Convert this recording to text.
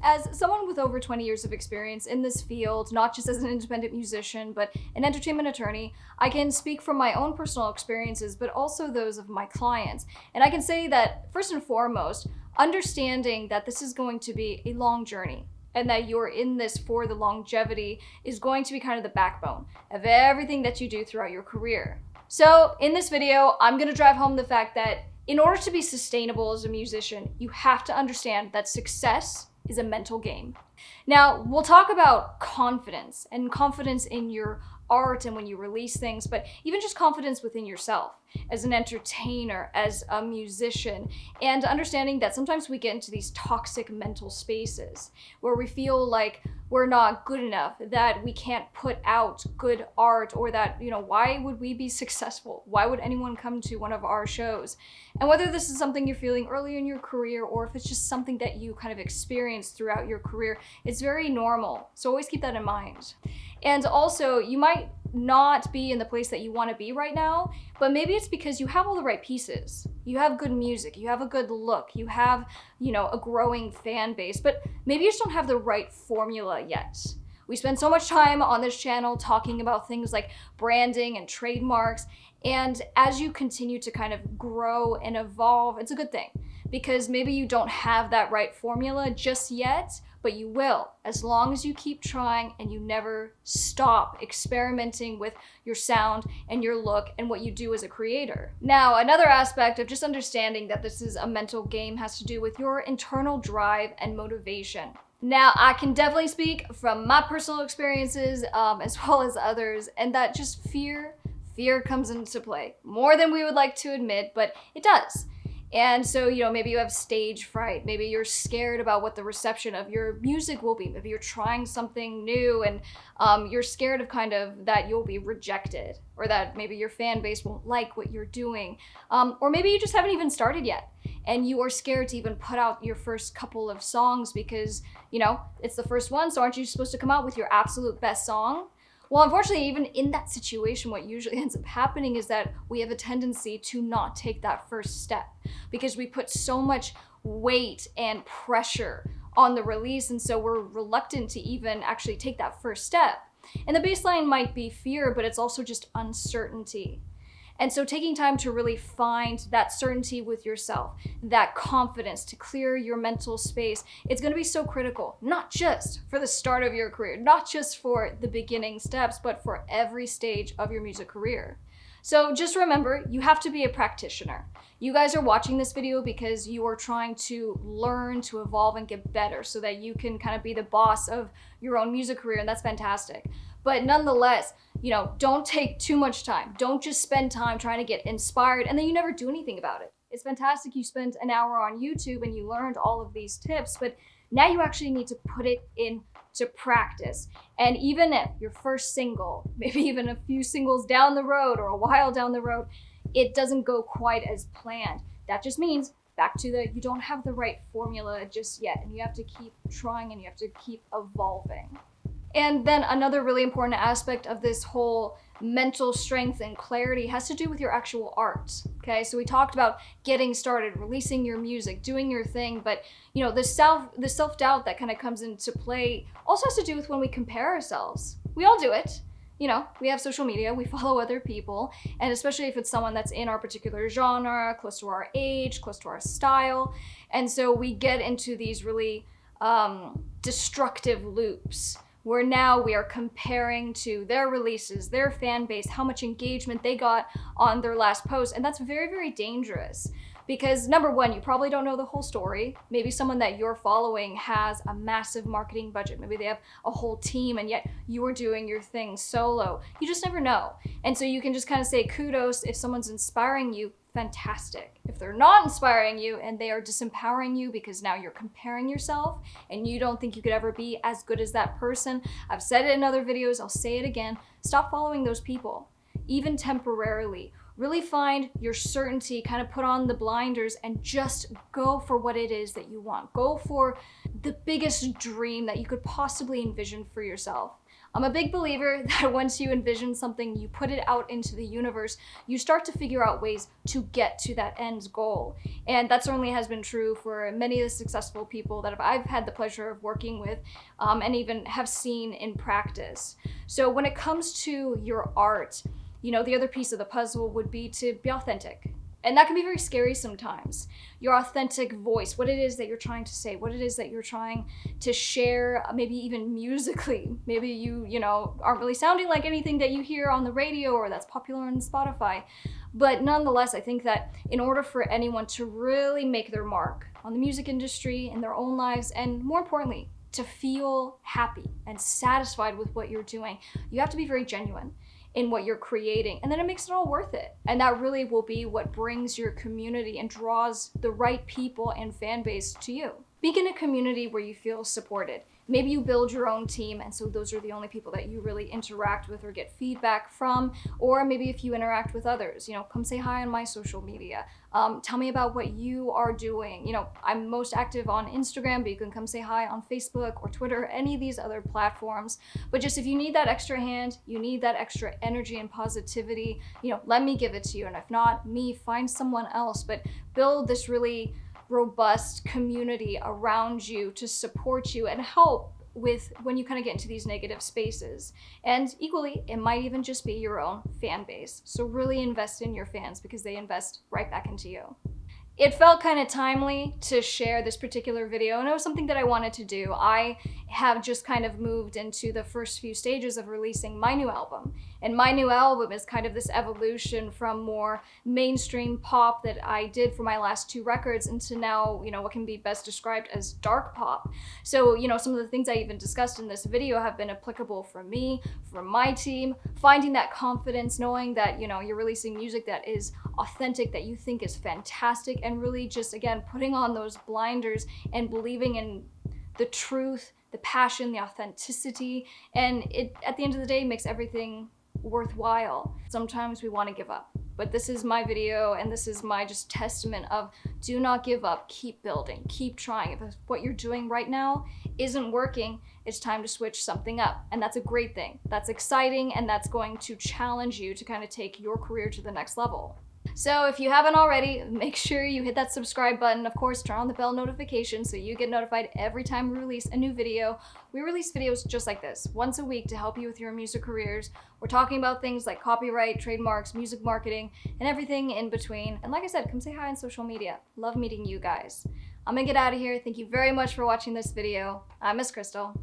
As someone with over 20 years of experience in this field, not just as an independent musician, but an entertainment attorney, I can speak from my own personal experiences, but also those of my clients. And I can say that, first and foremost, understanding that this is going to be a long journey and that you're in this for the longevity is going to be kind of the backbone of everything that you do throughout your career. So in this video, I'm going to drive home the fact that in order to be sustainable as a musician, you have to understand that success is a mental game. Now, we'll talk about confidence and confidence in your art and when you release things, but even just confidence within yourself as an entertainer, as a musician, and understanding that sometimes we get into these toxic mental spaces where we feel like we're not good enough, that we can't put out good art, or that, why would we be successful? Why would anyone come to one of our shows? And whether this is something you're feeling early in your career or if it's just something that you kind of experience throughout your career, it's very normal. So always keep that in mind. And also, you might not be in the place that you want to be right now, but maybe it's because you have all the right pieces. You have good music, you have a good look, you have, a growing fan base, but maybe you just don't have the right formula yet. We spend so much time on this channel talking about things like branding and trademarks, and as you continue to kind of grow and evolve, it's a good thing, because maybe you don't have that right formula just yet, but you will, as long as you keep trying and you never stop experimenting with your sound and your look and what you do as a creator. Now, another aspect of just understanding that this is a mental game has to do with your internal drive and motivation. Now, I can definitely speak from my personal experiences as well as others, and that just fear comes into play more than we would like to admit, but it does. And so, maybe you have stage fright. Maybe you're scared about what the reception of your music will be. Maybe you're trying something new and you're scared of kind of that you'll be rejected, or that maybe your fan base won't like what you're doing. Or maybe you just haven't even started yet and you are scared to even put out your first couple of songs because, it's the first one. So aren't you supposed to come out with your absolute best song? Well, unfortunately, even in that situation, what usually ends up happening is that we have a tendency to not take that first step because we put so much weight and pressure on the release, and so we're reluctant to even actually take that first step. And the baseline might be fear, but it's also just uncertainty. And so taking time to really find that certainty with yourself, that confidence to clear your mental space, it's going to be so critical, not just for the start of your career, not just for the beginning steps, but for every stage of your music career. So just remember, you have to be a practitioner. You guys are watching this video because you are trying to learn, to evolve, and get better so that you can kind of be the boss of your own music career, and that's fantastic. But nonetheless, don't take too much time. Don't just spend time trying to get inspired and then you never do anything about it. It's fantastic you spent an hour on YouTube and you learned all of these tips, but now you actually need to put it into practice. And even if your first single, maybe even a few singles down the road or a while down the road, it doesn't go quite as planned, that just means back to you don't have the right formula just yet, and you have to keep trying and you have to keep evolving. And then another really important aspect of this whole mental strength and clarity has to do with your actual art. Okay, so we talked about getting started, releasing your music, doing your thing, but the self-doubt that kind of comes into play also has to do with when we compare ourselves. We all do it. We have social media, we follow other people, and especially if it's someone that's in our particular genre, close to our age, close to our style. And so we get into these really destructive loops where now we are comparing to their releases, their fan base, how much engagement they got on their last post. And that's very, very dangerous because number one, you probably don't know the whole story. Maybe someone that you're following has a massive marketing budget. Maybe they have a whole team and yet you are doing your thing solo. You just never know. And so you can just kind of say kudos if someone's inspiring you, fantastic. If they're not inspiring you and they are disempowering you because now you're comparing yourself and you don't think you could ever be as good as that person, I've said it in other videos, I'll say it again, stop following those people, even temporarily. Really find your certainty, kind of put on the blinders and just go for what it is that you want. Go for the biggest dream that you could possibly envision for yourself. I'm a big believer that once you envision something, you put it out into the universe, you start to figure out ways to get to that end goal. And that certainly has been true for many of the successful people that I've had the pleasure of working with, and even have seen in practice. So when it comes to your art, the other piece of the puzzle would be to be authentic. And that can be very scary sometimes. Your authentic voice, what it is that you're trying to say, what it is that you're trying to share, maybe even musically. Maybe you aren't really sounding like anything that you hear on the radio or that's popular on Spotify. But nonetheless, I think that in order for anyone to really make their mark on the music industry, in their own lives, and more importantly, to feel happy and satisfied with what you're doing, you have to be very genuine in what you're creating, and then it makes it all worth it. And that really will be what brings your community and draws the right people and fan base to you. Be in a community where you feel supported. Maybe you build your own team, and so those are the only people that you really interact with or get feedback from. Or maybe if you interact with others, come say hi on my social media. Tell me about what you are doing. I'm most active on Instagram, but you can come say hi on Facebook or Twitter, any of these other platforms. But just if you need that extra hand, you need that extra energy and positivity, let me give it to you. And if not me, find someone else. But build this really robust community around you to support you and help with when you kind of get into these negative spaces. And equally, it might even just be your own fan base. So really invest in your fans because they invest right back into you. It felt kind of timely to share this particular video, and it was something that I wanted to do. I have just kind of moved into the first few stages of releasing my new album. And my new album is kind of this evolution from more mainstream pop that I did for my last 2 records into now, what can be best described as dark pop. So, some of the things I even discussed in this video have been applicable for me, for my team, finding that confidence, knowing that, you're releasing music that is authentic, that you think is fantastic, and really just, again, putting on those blinders and believing in the truth, the passion, the authenticity, and it, at the end of the day, makes everything worthwhile. Sometimes we want to give up, but this is my video, and this is my just testament of do not give up, keep building, keep trying. If what you're doing right now isn't working, it's time to switch something up, and that's a great thing. That's exciting, and that's going to challenge you to kind of take your career to the next level. So if you haven't already, make sure you hit that subscribe button. Of course, turn on the bell notification so you get notified every time we release a new video. We release videos just like this, once a week to help you with your music careers. We're talking about things like copyright, trademarks, music marketing, and everything in between. And like I said, come say hi on social media. Love meeting you guys. I'm gonna get out of here. Thank you very much for watching this video. I'm Miss Krystle.